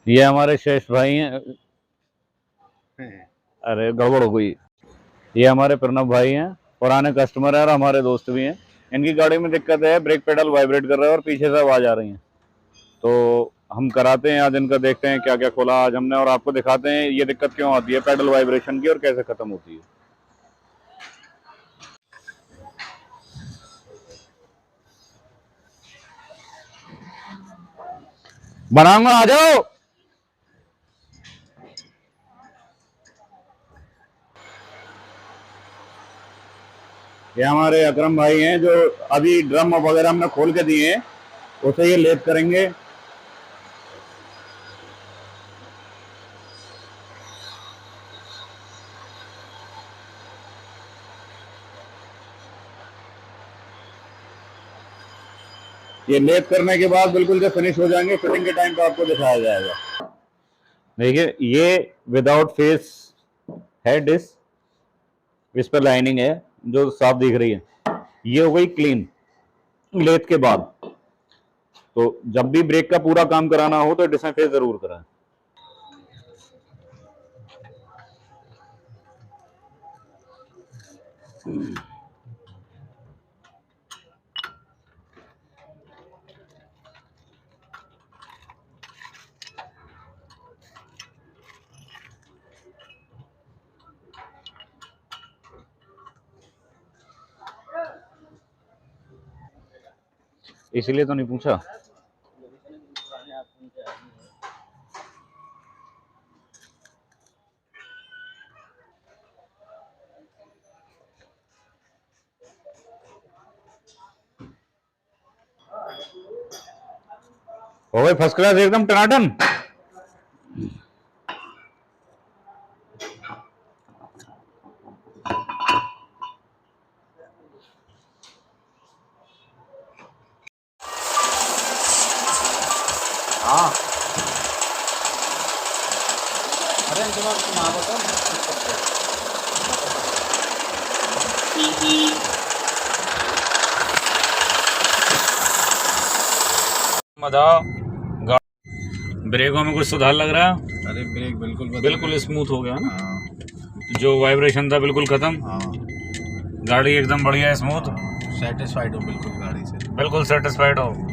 ये हमारे शेष भाई हैं। अरे गड़बड़ हो गई। ये हमारे प्रणव भाई हैं, पुराने कस्टमर हैं और हमारे दोस्त भी हैं। इनकी गाड़ी में दिक्कत है, ब्रेक पेडल वाइब्रेट कर रहा है और पीछे से आवाज आ रही है। तो हम कराते हैं आज इनका, देखते हैं क्या क्या खोला आज हमने और आपको दिखाते हैं ये दिक्कत क्यों आती है पेडल वाइब्रेशन की और कैसे खत्म होती है। बनाऊंगा, आ जाओ। ये हमारे अकरम भाई हैं जो अभी ड्रम वगैरह हमने खोल के दिए हैं, उसे ये लेप करेंगे। ये लेप करने के बाद बिल्कुल जब फिनिश हो जाएंगे, फिटिंग के टाइम पे आपको दिखाया जाएगा। देखिए ये विदाउट फेस है डिस्क, इस पर लाइनिंग है जो साफ दिख रही है। ये हो गई क्लीन लेथ के बाद। तो जब भी ब्रेक का पूरा काम कराना हो तो डिसइंफेक्ट जरूर कराएं। इसलिए तो नहीं पूछा। हो गई फर्स्ट क्लास एकदम टनाटन। हाँ अरे ब्रेकों में कुछ सुधार लग रहा है? अरे ब्रेक बिल्कुल स्मूथ हो गया ना। जो वाइब्रेशन था बिल्कुल खत्म। गाड़ी एकदम बढ़िया स्मूथ। सेटिस्फाइड हो बिल्कुल गाड़ी से, बिल्कुल सेटिस्फाइड हो।